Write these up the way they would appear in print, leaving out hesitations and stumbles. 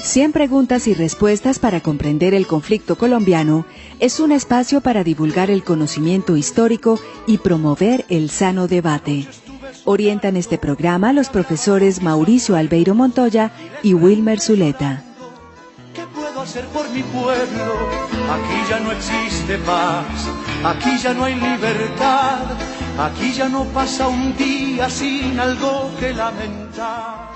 100 preguntas y respuestas para comprender el conflicto colombiano es un espacio para divulgar el conocimiento histórico y promover el sano debate. Orientan este programa los profesores Mauricio Albeiro Montoya y Wilmer Zuleta. ¿Qué puedo hacer por mi pueblo? Aquí ya no existe paz, aquí ya no hay libertad, aquí ya no pasa un día sin algo que lamentar.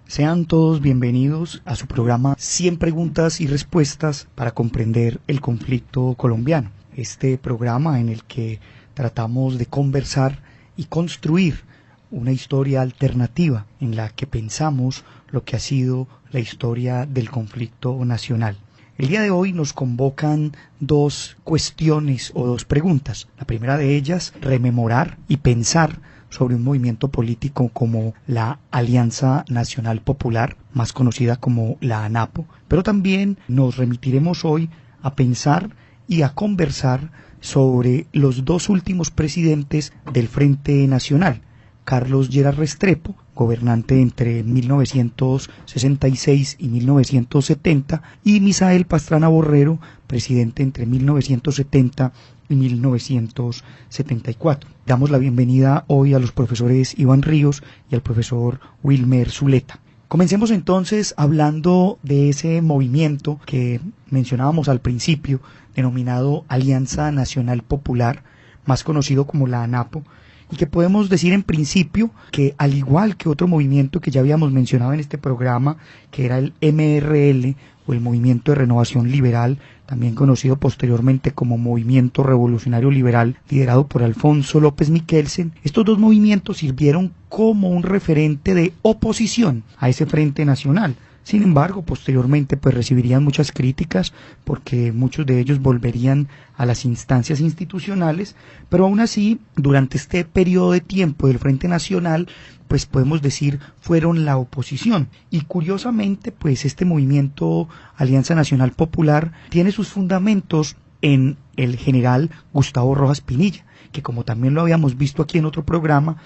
Sean todos bienvenidos a su programa 100 preguntas y respuestas para comprender el conflicto colombiano. Este programa en el que tratamos de conversar y construir una historia alternativa en la que pensamos lo que ha sido la historia del conflicto nacional. El día de hoy nos convocan dos cuestiones o dos preguntas. La primera de ellas, rememorar y pensar sobre un movimiento político como la Alianza Nacional Popular, más conocida como la ANAPO, pero también nos remitiremos hoy a pensar y a conversar sobre los dos últimos presidentes del Frente Nacional, Carlos Lleras Restrepo, gobernante entre 1966 y 1970, y Misael Pastrana Borrero, presidente entre 1970 y 1974. Damos la bienvenida hoy a los profesores Iván Ríos y al profesor Wilmer Zuleta. Comencemos entonces hablando de ese movimiento que mencionábamos al principio, denominado Alianza Nacional Popular, más conocido como la ANAPO, y que podemos decir en principio que, al igual que otro movimiento que ya habíamos mencionado en este programa, que era el MRL o el Movimiento de Renovación Liberal, también conocido posteriormente como Movimiento Revolucionario Liberal, liderado por Alfonso López Miquelsen, estos dos movimientos sirvieron como un referente de oposición a ese Frente Nacional. Sin embargo, posteriormente recibirían muchas críticas porque muchos de ellos volverían a las instancias institucionales, pero aún así, durante este periodo de tiempo del Frente Nacional, podemos decir, fueron la oposición. Y curiosamente, este movimiento Alianza Nacional Popular tiene sus fundamentos en el general Gustavo Rojas Pinilla, que, como también lo habíamos visto aquí en otro programa,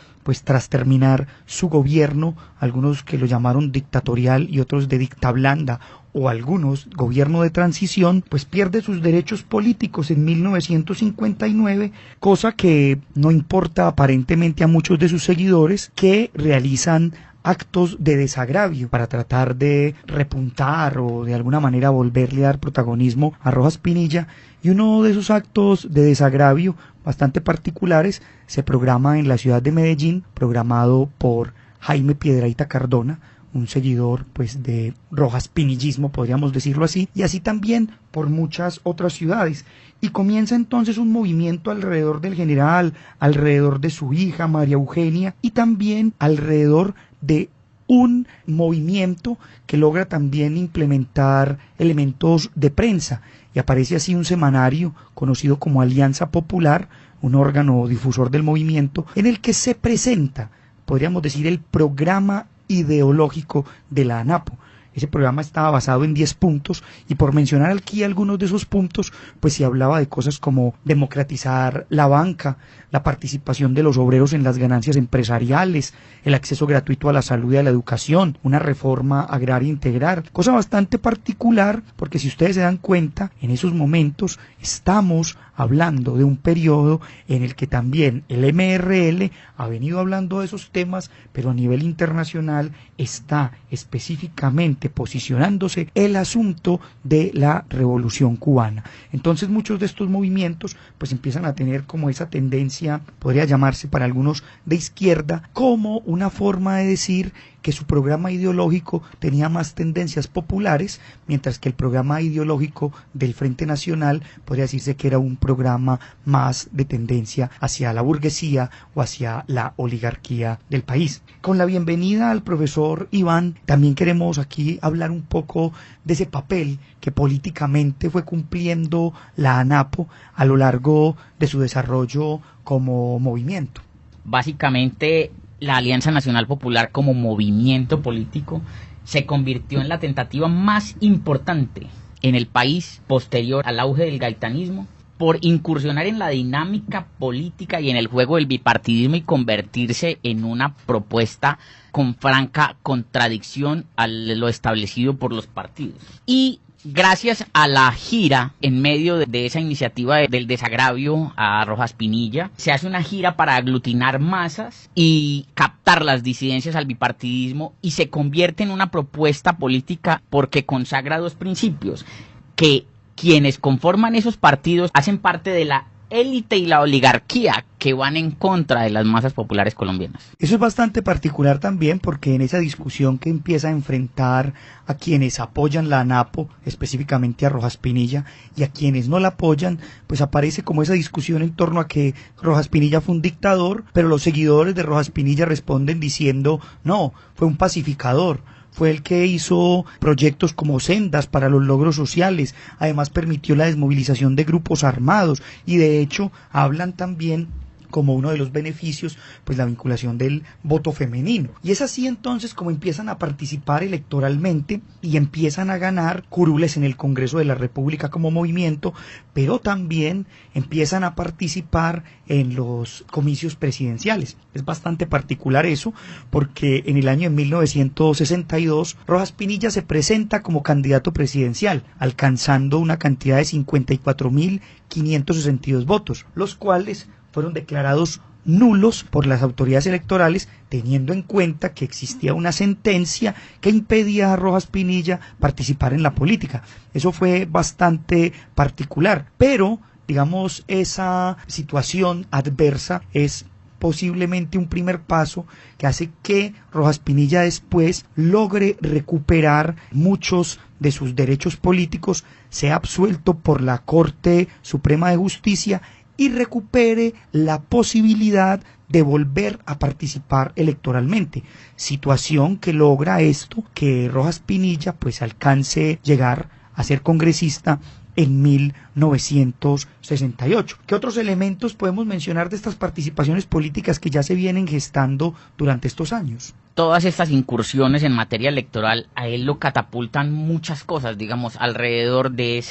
tras terminar su gobierno, algunos que lo llamaron dictatorial y otros de dicta blanda, o algunos gobierno de transición, pierde sus derechos políticos en 1959, cosa que no importa aparentemente a muchos de sus seguidores, que realizan actos de desagravio para tratar de repuntar o de alguna manera volverle a dar protagonismo a Rojas Pinilla, y uno de esos actos de desagravio bastante particulares se programa en la ciudad de Medellín, programado por Jaime Piedrahíta Cardona, un seguidor de Rojas Pinillismo, podríamos decirlo así, y así también por muchas otras ciudades. Y comienza entonces un movimiento alrededor del general, alrededor de su hija María Eugenia, y también alrededor de un movimiento que logra también implementar elementos de prensa, y aparece así un semanario conocido como Alianza Popular, un órgano difusor del movimiento, en el que se presenta, podríamos decir, el programa ideológico de la ANAPO. Ese programa estaba basado en 10 puntos, y por mencionar aquí algunos de esos puntos, se hablaba de cosas como democratizar la banca, la participación de los obreros en las ganancias empresariales, el acceso gratuito a la salud y a la educación, una reforma agraria integral, cosa bastante particular, porque si ustedes se dan cuenta, en esos momentos estamos hablando de un periodo en el que también el MRL ha venido hablando de esos temas, pero a nivel internacional está específicamente posicionándose el asunto de la Revolución Cubana. Entonces muchos de estos movimientos empiezan a tener como esa tendencia, podría llamarse para algunos de izquierda, como una forma de decir que su programa ideológico tenía más tendencias populares, mientras que el programa ideológico del Frente Nacional podría decirse que era un programa más de tendencia hacia la burguesía o hacia la oligarquía del país. Con la bienvenida al profesor Iván, también queremos aquí hablar un poco de ese papel que políticamente fue cumpliendo la ANAPO a lo largo de su desarrollo como movimiento. Básicamente, la Alianza Nacional Popular como movimiento político se convirtió en la tentativa más importante en el país posterior al auge del gaitanismo por incursionar en la dinámica política y en el juego del bipartidismo y convertirse en una propuesta con franca contradicción a lo establecido por los partidos. Y gracias a la gira, en medio de esa iniciativa del desagravio a Rojas Pinilla, se hace una gira para aglutinar masas y captar las disidencias al bipartidismo, y se convierte en una propuesta política porque consagra dos principios: que quienes conforman esos partidos hacen parte de la élite y la oligarquía que van en contra de las masas populares colombianas. Eso es bastante particular también, porque en esa discusión que empieza a enfrentar a quienes apoyan la ANAPO, específicamente a Rojas Pinilla, y a quienes no la apoyan, pues aparece como esa discusión en torno a que Rojas Pinilla fue un dictador, pero los seguidores de Rojas Pinilla responden diciendo: no, fue un pacificador. Fue el que hizo proyectos como sendas para los logros sociales, además permitió la desmovilización de grupos armados, y de hecho hablan también como uno de los beneficios, pues la vinculación del voto femenino. Y es así entonces como empiezan a participar electoralmente y empiezan a ganar curules en el Congreso de la República como movimiento, pero también empiezan a participar en los comicios presidenciales. Es bastante particular eso, porque en el año de 1962 Rojas Pinilla se presenta como candidato presidencial, alcanzando una cantidad de 54.562 votos, los cuales fueron declarados nulos por las autoridades electorales, teniendo en cuenta que existía una sentencia que impedía a Rojas Pinilla participar en la política. Eso fue bastante particular, pero digamos, esa situación adversa es posiblemente un primer paso que hace que Rojas Pinilla después logre recuperar muchos de sus derechos políticos, sea absuelto por la Corte Suprema de Justicia y recupere la posibilidad de volver a participar electoralmente, situación que logra esto, que Rojas Pinilla pues alcance llegar a ser congresista en 1968. ¿Qué otros elementos podemos mencionar de estas participaciones políticas que ya se vienen gestando durante estos años? Todas estas incursiones en materia electoral a él lo catapultan muchas cosas, digamos, alrededor de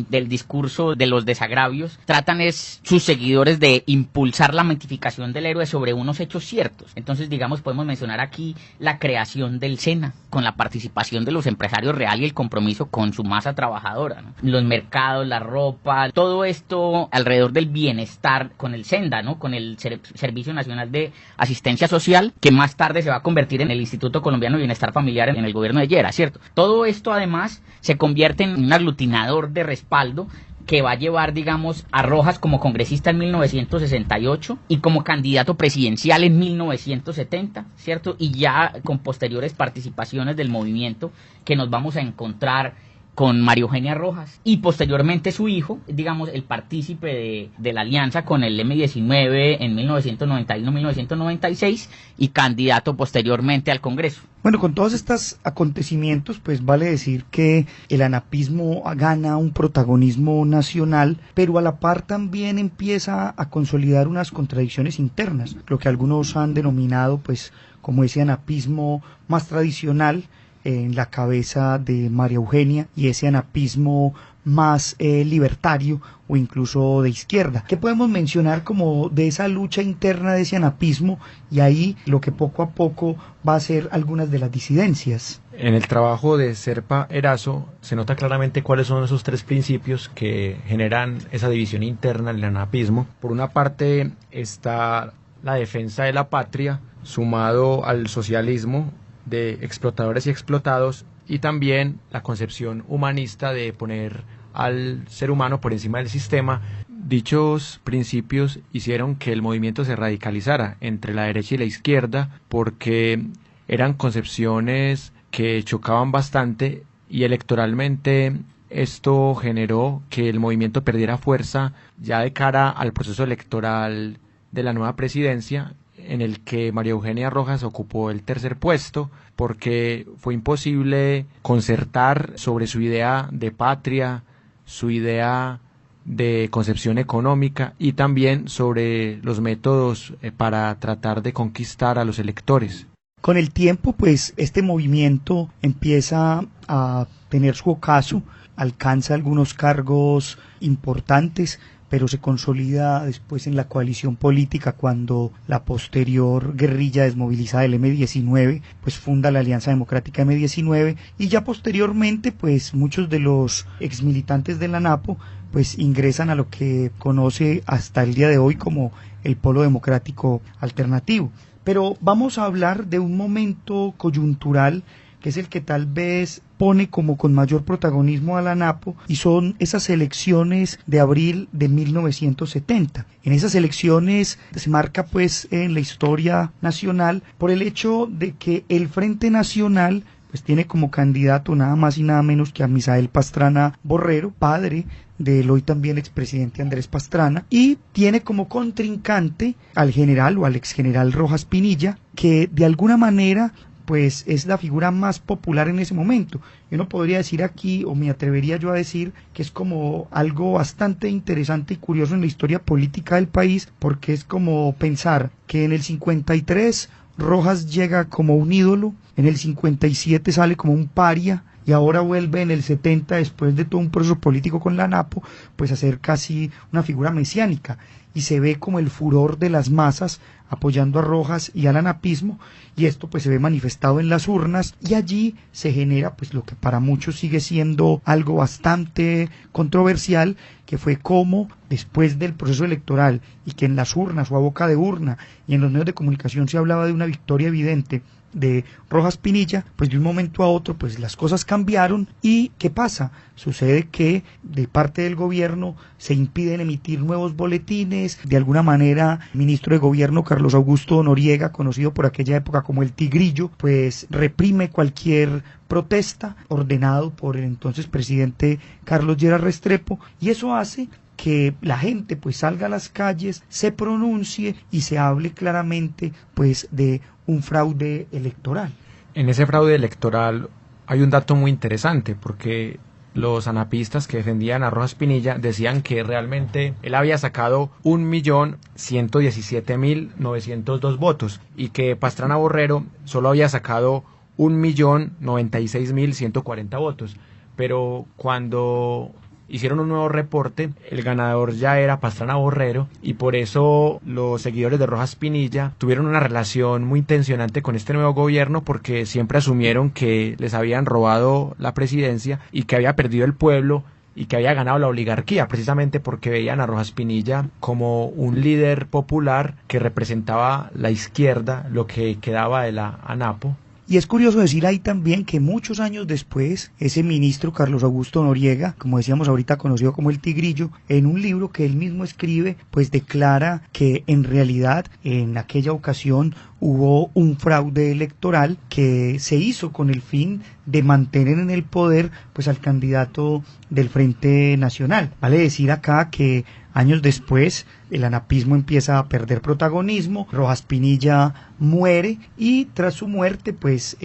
del discurso de los desagravios. Tratan sus seguidores de impulsar la mitificación del héroe sobre unos hechos ciertos. Entonces, digamos, podemos mencionar aquí la creación del SENA, con la participación de los empresarios real y el compromiso con su masa trabajadora, ¿no? Los mercados, la ropa, todo esto alrededor del bienestar con el SENDA, ¿no? Con el Servicio Nacional de Asistencia Social, que más tarde se va a convertir en el Instituto Colombiano de Bienestar Familiar en el gobierno de Llera, ¿cierto? Todo esto además se convierte en un aglutinador de respaldo que va a llevar, digamos, a Rojas como congresista en 1968 y como candidato presidencial en 1970, ¿cierto? Y ya con posteriores participaciones del movimiento que nos vamos a encontrar con María Eugenia Rojas y posteriormente su hijo, digamos, el partícipe de la alianza con el M19 en 1991-1996 y candidato posteriormente al Congreso. Bueno, con todos estos acontecimientos, pues vale decir que el anapismo gana un protagonismo nacional, pero a la par también empieza a consolidar unas contradicciones internas, lo que algunos han denominado pues como ese anapismo más tradicional, en la cabeza de María Eugenia, y ese anapismo más libertario o incluso de izquierda. ¿Qué podemos mencionar como de esa lucha interna de ese anapismo y ahí lo que poco a poco va a ser algunas de las disidencias? En el trabajo de Serpa Erazo se nota claramente cuáles son esos tres principios que generan esa división interna en el anapismo. Por una parte está la defensa de la patria, sumado al socialismo de explotadores y explotados, y también la concepción humanista de poner al ser humano por encima del sistema. Dichos principios hicieron que el movimiento se radicalizara entre la derecha y la izquierda, porque eran concepciones que chocaban bastante, y electoralmente esto generó que el movimiento perdiera fuerza ya de cara al proceso electoral de la nueva presidencia, en el que María Eugenia Rojas ocupó el tercer puesto, porque fue imposible concertar sobre su idea de patria, su idea de concepción económica y también sobre los métodos para tratar de conquistar a los electores. Con el tiempo, pues este movimiento empieza a tener su ocaso, alcanza algunos cargos importantes, pero se consolida después en la coalición política cuando la posterior guerrilla desmovilizada del M-19 pues funda la Alianza Democrática M-19, y ya posteriormente pues muchos de los exmilitantes de la ANAPO pues ingresan a lo que conoce hasta el día de hoy como el Polo Democrático Alternativo. Pero vamos a hablar de un momento coyuntural que es el que tal vez pone como con mayor protagonismo a la ANAPO, y son esas elecciones de abril de 1970. En esas elecciones se marca pues en la historia nacional por el hecho de que el Frente Nacional pues tiene como candidato nada más y nada menos que a Misael Pastrana Borrero, padre del hoy también expresidente Andrés Pastrana, y tiene como contrincante al general o al exgeneral Rojas Pinilla, que de alguna manera pues es la figura más popular en ese momento. Yo no podría decir aquí, o me atrevería yo a decir, que es como algo bastante interesante y curioso en la historia política del país, porque es como pensar que en el 53 Rojas llega como un ídolo, en el 57 sale como un paria, y ahora vuelve en el 70, después de todo un proceso político con la ANAPO, pues a ser casi una figura mesiánica, y se ve como el furor de las masas apoyando a Rojas y al anapismo, y esto pues se ve manifestado en las urnas, y allí se genera pues lo que para muchos sigue siendo algo bastante controversial, que fue cómo después del proceso electoral, y que en las urnas o a boca de urna y en los medios de comunicación se hablaba de una victoria evidente de Rojas Pinilla, pues de un momento a otro pues las cosas cambiaron. ¿Y qué pasa? Sucede que de parte del gobierno se impiden emitir nuevos boletines. De alguna manera el ministro de gobierno Carlos Augusto Noriega, conocido por aquella época como el Tigrillo, pues reprime cualquier protesta, ordenado por el entonces presidente Carlos Lleras Restrepo, y eso hace que la gente pues salga a las calles, se pronuncie y se hable claramente pues de un fraude electoral. En ese fraude electoral hay un dato muy interesante, porque los anapistas que defendían a Rojas Pinilla decían que realmente él había sacado 1.117.902 votos y que Pastrana Borrero solo había sacado 1.096.140 votos, pero cuando hicieron un nuevo reporte, el ganador ya era Pastrana Borrero, y por eso los seguidores de Rojas Pinilla tuvieron una relación muy tensionante con este nuevo gobierno, porque siempre asumieron que les habían robado la presidencia y que había perdido el pueblo y que había ganado la oligarquía, precisamente porque veían a Rojas Pinilla como un líder popular que representaba la izquierda, lo que quedaba de la ANAPO. Y es curioso decir ahí también que muchos años después, ese ministro Carlos Augusto Noriega, como decíamos ahorita conocido como el Tigrillo, en un libro que él mismo escribe, pues declara que en realidad en aquella ocasión hubo un fraude electoral que se hizo con el fin de mantener en el poder pues al candidato del Frente Nacional. Vale decir acá que años después el anapismo empieza a perder protagonismo, Rojas Pinilla muere, y tras su muerte pues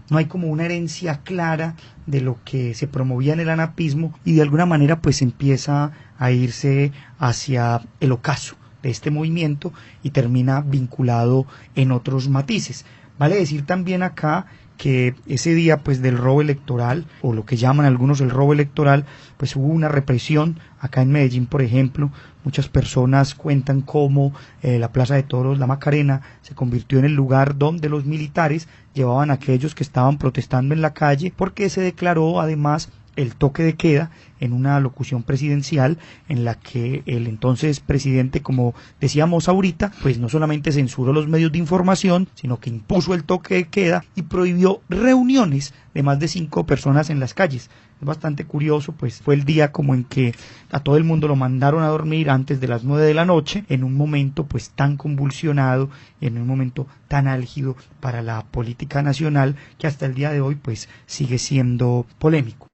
no hay como una herencia clara de lo que se promovía en el anapismo, y de alguna manera pues empieza a irse hacia el ocaso de este movimiento y termina vinculado en otros matices. Vale decir también acá que ese día pues del robo electoral, o lo que llaman algunos el robo electoral, pues hubo una represión. Acá en Medellín, por ejemplo, muchas personas cuentan cómo la Plaza de Toros, la Macarena, se convirtió en el lugar donde los militares llevaban a aquellos que estaban protestando en la calle, porque se declaró además el toque de queda en una locución presidencial en la que el entonces presidente, como decíamos ahorita, pues no solamente censuró los medios de información, sino que impuso el toque de queda y prohibió reuniones de más de 5 personas en las calles. Es bastante curioso, pues fue el día como en que a todo el mundo lo mandaron a dormir antes de las 9 de la noche, en un momento pues tan convulsionado y en un momento tan álgido para la política nacional, que hasta el día de hoy pues sigue siendo polémico.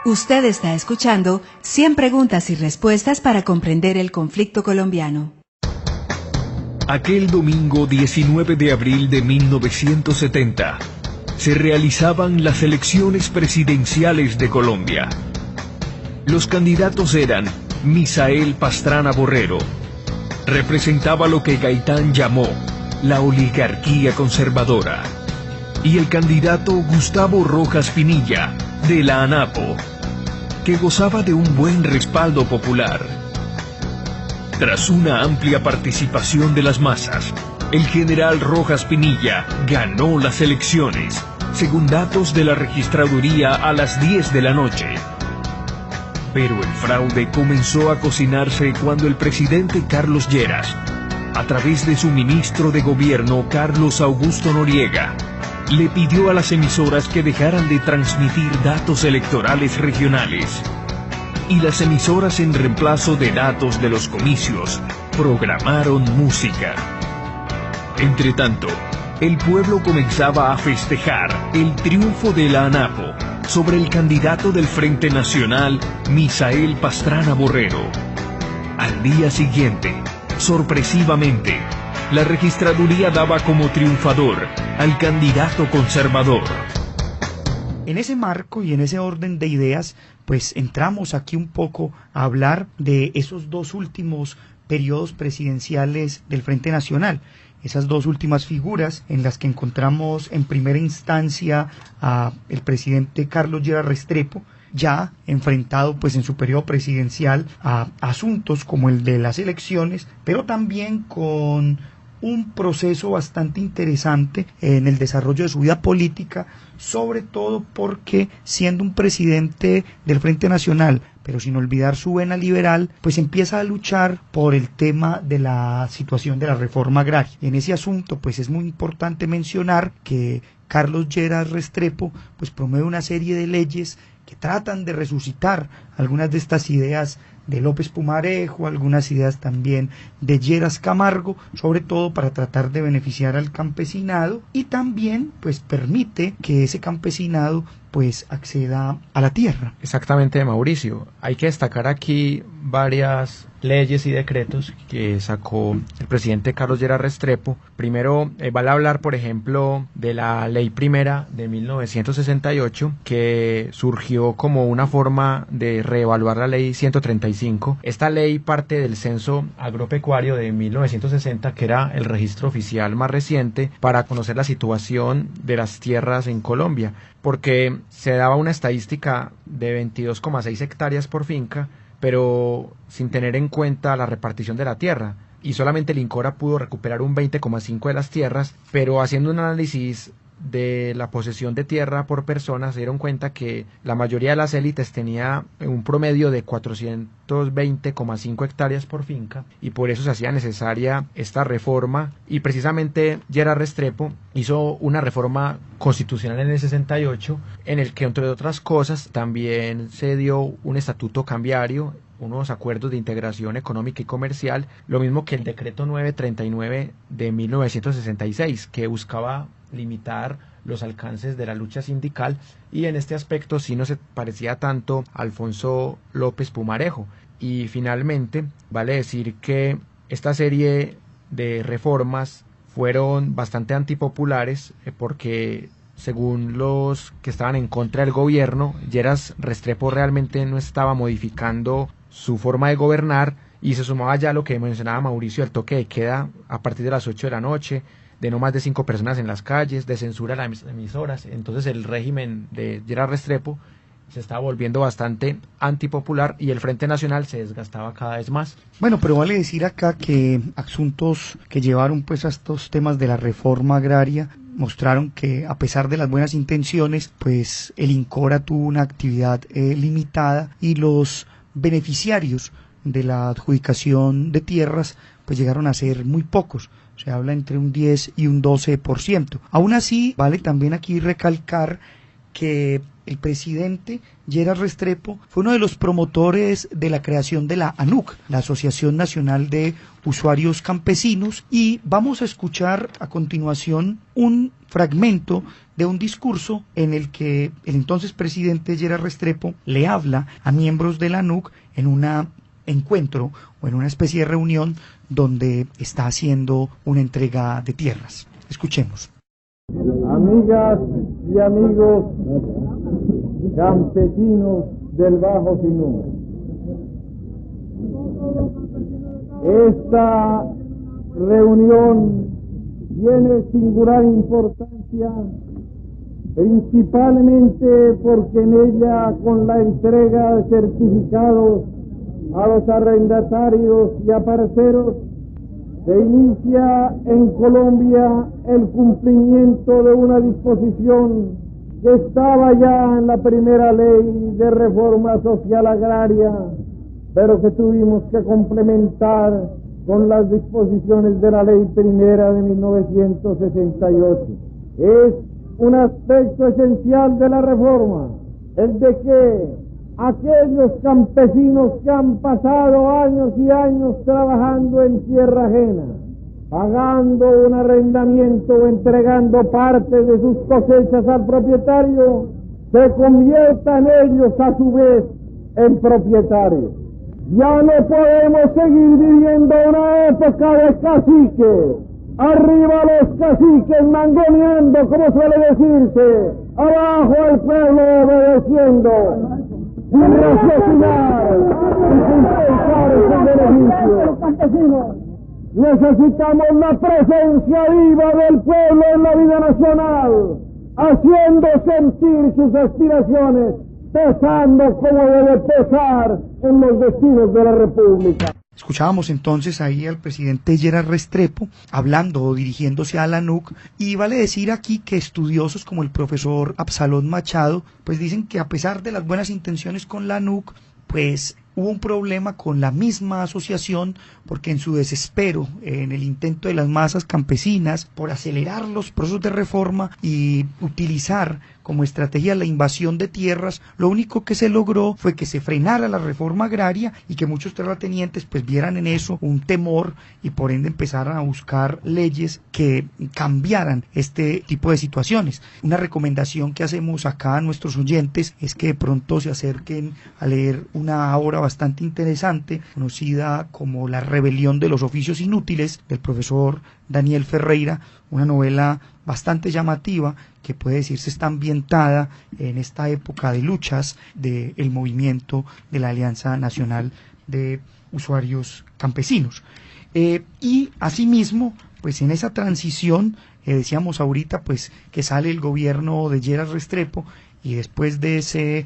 Usted está escuchando 100 preguntas y respuestas para comprender el conflicto colombiano. Aquel domingo 19 de abril de 1970 se realizaban las elecciones presidenciales de Colombia. Los candidatos eran Misael Pastrana Borrero. Representaba lo que Gaitán llamó la oligarquía conservadora, y el candidato Gustavo Rojas Pinilla, de la ANAPO, que gozaba de un buen respaldo popular. Tras una amplia participación de las masas, el general Rojas Pinilla ganó las elecciones, según datos de la registraduría, a las 10 de la noche. Pero el fraude comenzó a cocinarse cuando el presidente Carlos Lleras, a través de su ministro de Gobierno Carlos Augusto Noriega, le pidió a las emisoras que dejaran de transmitir datos electorales regionales. Y las emisoras, en reemplazo de datos de los comicios, programaron música. Entretanto, el pueblo comenzaba a festejar el triunfo de la ANAPO sobre el candidato del Frente Nacional, Misael Pastrana Borrero. Al día siguiente, sorpresivamente, la registraduría daba como triunfador al candidato conservador. En ese marco y en ese orden de ideas, pues entramos aquí un poco a hablar de esos dos últimos periodos presidenciales del Frente Nacional. Esas dos últimas figuras en las que encontramos en primera instancia a el presidente Carlos Lleras Restrepo, ya enfrentado pues en su periodo presidencial a asuntos como el de las elecciones, pero también con un proceso bastante interesante en el desarrollo de su vida política, sobre todo porque, siendo un presidente del Frente Nacional, pero sin olvidar su vena liberal, pues empieza a luchar por el tema de la situación de la reforma agraria. En ese asunto pues es muy importante mencionar que Carlos Lleras Restrepo pues promueve una serie de leyes que tratan de resucitar algunas de estas ideas de López Pumarejo, algunas ideas también de Lleras Camargo, sobre todo para tratar de beneficiar al campesinado, y también pues permite que ese campesinado pues acceda a la tierra. Exactamente, Mauricio. Hay que destacar aquí varias leyes y decretos que sacó el presidente Carlos Lleras Restrepo. Primero, vale hablar, por ejemplo, de la Ley Primera de 1968, que surgió como una forma de reevaluar la Ley 135. Esta ley parte del Censo Agropecuario de 1960, que era el registro oficial más reciente para conocer la situación de las tierras en Colombia, porque se daba una estadística de 22,6 hectáreas por finca, pero sin tener en cuenta la repartición de la tierra, y solamente el INCORA pudo recuperar un 20,5 de las tierras, pero haciendo un análisis de la posesión de tierra por persona se dieron cuenta que la mayoría de las élites tenía un promedio de 420,5 hectáreas por finca, y por eso se hacía necesaria esta reforma. Y precisamente Lleras Restrepo hizo una reforma constitucional en el 68, en el que, entre otras cosas, también se dio un estatuto cambiario, unos acuerdos de integración económica y comercial, lo mismo que el decreto 939 de 1966, que buscaba limitar los alcances de la lucha sindical, y en este aspecto sí no se parecía tanto a Alfonso López Pumarejo. Y finalmente vale decir que esta serie de reformas fueron bastante antipopulares, porque según los que estaban en contra del gobierno, Lleras Restrepo realmente no estaba modificando su forma de gobernar, y se sumaba ya lo que mencionaba Mauricio, el toque de queda a partir de las 8 de la noche, de no más de 5 personas en las calles, de censura a las emisoras. Entonces el régimen de Lleras Restrepo se estaba volviendo bastante antipopular y el Frente Nacional se desgastaba cada vez más. Bueno, pero vale decir acá que asuntos que llevaron pues a estos temas de la reforma agraria mostraron que, a pesar de las buenas intenciones, pues el INCORA tuvo una actividad limitada, y los beneficiarios de la adjudicación de tierras pues llegaron a ser muy pocos. Se habla entre un 10 y un 12%. Aún así, vale también aquí recalcar que el presidente Lleras Restrepo fue uno de los promotores de la creación de la ANUC, la Asociación Nacional de Usuarios Campesinos, y vamos a escuchar a continuación un fragmento de un discurso en el que el entonces presidente Lleras Restrepo le habla a miembros de la ANUC en un encuentro o en una especie de reunión donde está haciendo una entrega de tierras. Escuchemos. Amigas y amigos campesinos del Bajo Sinú, esta reunión tiene singular importancia, principalmente porque en ella, con la entrega de certificados a los arrendatarios y a parceros, se inicia en Colombia el cumplimiento de una disposición que estaba ya en la primera ley de reforma social agraria, pero que tuvimos que complementar con las disposiciones de la ley primera de 1968. Es un aspecto esencial de la reforma, el de que aquellos campesinos que han pasado años y años trabajando en tierra ajena, pagando un arrendamiento o entregando parte de sus cosechas al propietario, se conviertan ellos a su vez en propietarios. Ya no podemos seguir viviendo una época de cacique. Arriba los caciques mangoneando, como suele decirse, abajo el pueblo obedeciendo, sin raciocinar y sin pensar en su beneficio. Necesitamos la presencia viva del pueblo en la vida nacional, haciendo sentir sus aspiraciones, pesando como debe pesar en los destinos de la República. Escuchábamos entonces ahí al presidente Gerard Restrepo hablando o dirigiéndose a la NUC, y vale decir aquí que estudiosos como el profesor Absalón Machado pues dicen que a pesar de las buenas intenciones con la NUC, pues hubo un problema con la misma asociación, porque en su desespero, en el intento de las masas campesinas por acelerar los procesos de reforma y utilizar como estrategia la invasión de tierras, lo único que se logró fue que se frenara la reforma agraria y que muchos terratenientes pues vieran en eso un temor y por ende empezaran a buscar leyes que cambiaran este tipo de situaciones. Una recomendación que hacemos acá a nuestros oyentes es que de pronto se acerquen a leer una obra bastante interesante conocida como La rebelión de los oficios inútiles del profesor Daniel Ferreira, una novela bastante llamativa que puede decirse está ambientada en esta época de luchas del movimiento de la Alianza Nacional de Usuarios Campesinos. Y asimismo, pues en esa transición, decíamos ahorita pues que sale el gobierno de Gerard Restrepo, y después de ese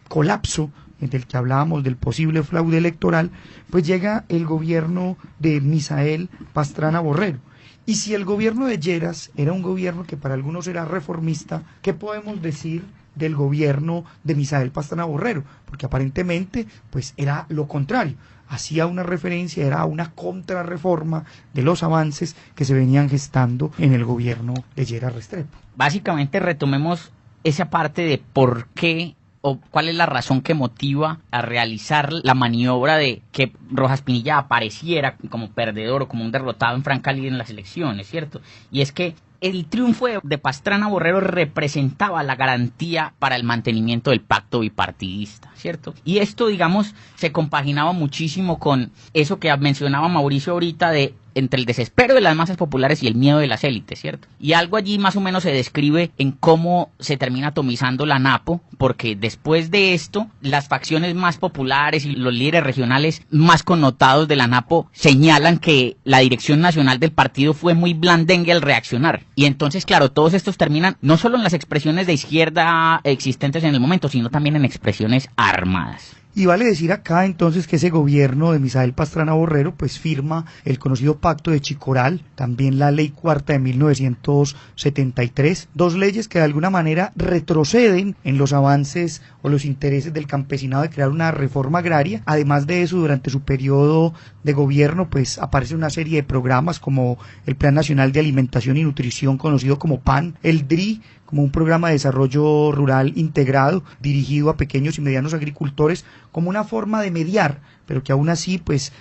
colapso del que hablábamos del posible fraude electoral, pues llega el gobierno de Misael Pastrana Borrero. Y si el gobierno de Lleras era un gobierno que para algunos era reformista, ¿qué podemos decir del gobierno de Misael Pastrana Borrero? Porque aparentemente pues era lo contrario, hacía una referencia, era una contrarreforma de los avances que se venían gestando en el gobierno de Gerard Restrepo. Básicamente retomemos esa parte de por qué o cuál es la razón que motiva a realizar la maniobra de que Rojas Pinilla apareciera como perdedor o como un derrotado en franca lid en las elecciones, ¿cierto? Y es que el triunfo de Pastrana Borrero representaba la garantía para el mantenimiento del pacto bipartidista, ¿cierto? Y esto, digamos, se compaginaba muchísimo con eso que mencionaba Mauricio ahorita de entre el desespero de las masas populares y el miedo de las élites, ¿cierto? Y algo allí más o menos se describe en cómo se termina atomizando la NAPO, porque después de esto, las facciones más populares y los líderes regionales más connotados de la NAPO señalan que la dirección nacional del partido fue muy blandengue al reaccionar. Y entonces, claro, todos estos terminan no solo en las expresiones de izquierda existentes en el momento, sino también en expresiones armadas. Y vale decir acá entonces que ese gobierno de Misael Pastrana Borrero pues firma el conocido Pacto de Chicoral, también la Ley Cuarta de 1973, dos leyes que de alguna manera retroceden en los avances o los intereses del campesinado de crear una reforma agraria. Además de eso, durante su periodo de gobierno pues aparece una serie de programas como el Plan Nacional de Alimentación y Nutrición, conocido como PAN, el DRI, como un programa de desarrollo rural integrado dirigido a pequeños y medianos agricultores, como una forma de mediar, pero que aún así pues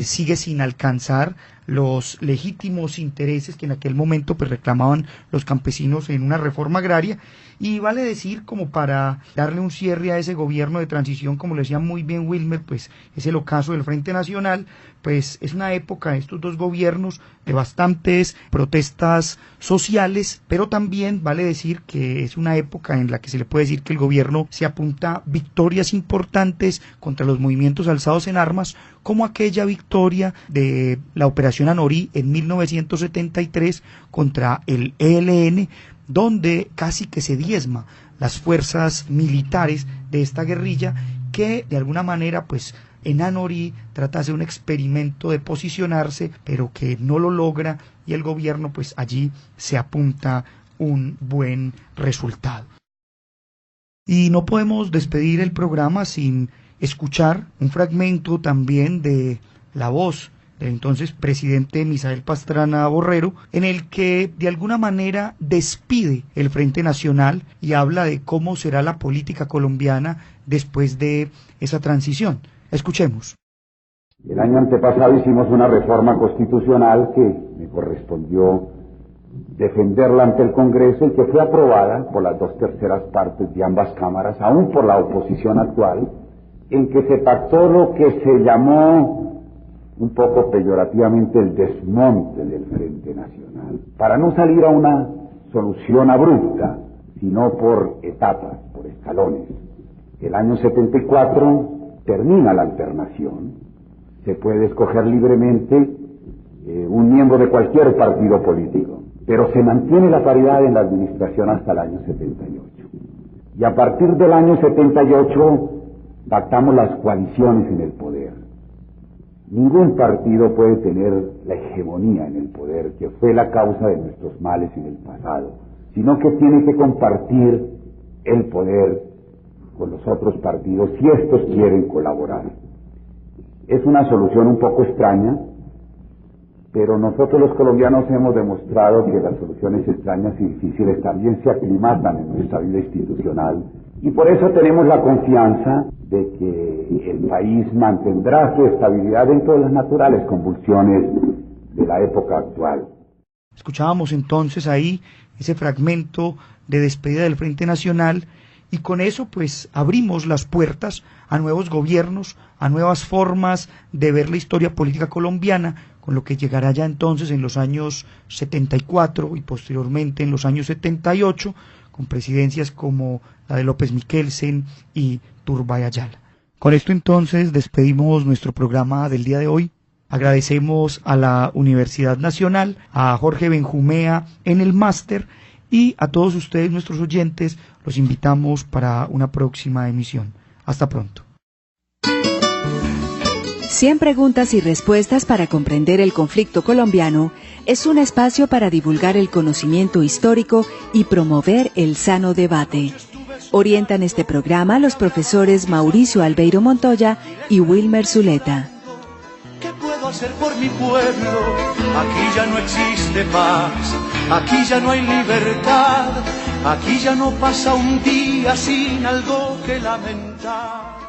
sigue sin alcanzar los legítimos intereses que en aquel momento pues reclamaban los campesinos en una reforma agraria. Y vale decir, como para darle un cierre a ese gobierno de transición, como lo decía muy bien Wilmer, pues es el ocaso del Frente Nacional, pues es una época de estos dos gobiernos de bastantes protestas sociales, pero también vale decir que es una época en la que se le puede decir que el gobierno se apunta victorias importantes contra los movimientos alzados en armas, como aquella victoria de la Operación Anorí en 1973 contra el ELN, donde casi que se diezma las fuerzas militares de esta guerrilla, que de alguna manera pues en Anorí trata de hacer un experimento de posicionarse, pero que no lo logra, y el gobierno pues allí se apunta un buen resultado. Y no podemos despedir el programa sin escuchar un fragmento también de la voz del entonces presidente Misael Pastrana Borrero, en el que de alguna manera despide el Frente Nacional y habla de cómo será la política colombiana después de esa transición. Escuchemos. El año antepasado hicimos una reforma constitucional que me correspondió defenderla ante el Congreso y que fue aprobada por las 2/3 partes de ambas cámaras, aún por la oposición actual, en que se pactó lo que se llamó un poco peyorativamente el desmonte del Frente Nacional, para no salir a una solución abrupta, sino por etapas, por escalones. El año 74 termina la alternación, se puede escoger libremente un miembro de cualquier partido político, pero se mantiene la paridad en la administración hasta el año 78. Y a partir del año 78 pactamos las coaliciones en el poder. Ningún partido puede tener la hegemonía en el poder, que fue la causa de nuestros males en el pasado, sino que tiene que compartir el poder con los otros partidos si estos quieren colaborar. Es una solución un poco extraña, pero nosotros los colombianos hemos demostrado que las soluciones extrañas y difíciles también se aclimatan en nuestra vida institucional, y por eso tenemos la confianza de que el país mantendrá su estabilidad dentro de las naturales convulsiones de la época actual. Escuchábamos entonces ahí ese fragmento de despedida del Frente Nacional, y con eso pues abrimos las puertas a nuevos gobiernos, a nuevas formas de ver la historia política colombiana, con lo que llegará ya entonces en los años 74 y posteriormente en los años 78, con presidencias como la de López Michelsen y Turbay Ayala. Con esto entonces despedimos nuestro programa del día de hoy. Agradecemos a la Universidad Nacional, a Jorge Benjumea en el máster, y a todos ustedes, nuestros oyentes, los invitamos para una próxima emisión. Hasta pronto. 100 preguntas y respuestas para comprender el conflicto colombiano es un espacio para divulgar el conocimiento histórico y promover el sano debate. Orientan este programa los profesores Mauricio Albeiro Montoya y Wilmer Zuleta. ¿Qué puedo hacer por mi pueblo? Aquí ya no existe paz, aquí ya no hay libertad, aquí ya no pasa un día sin algo que lamentar.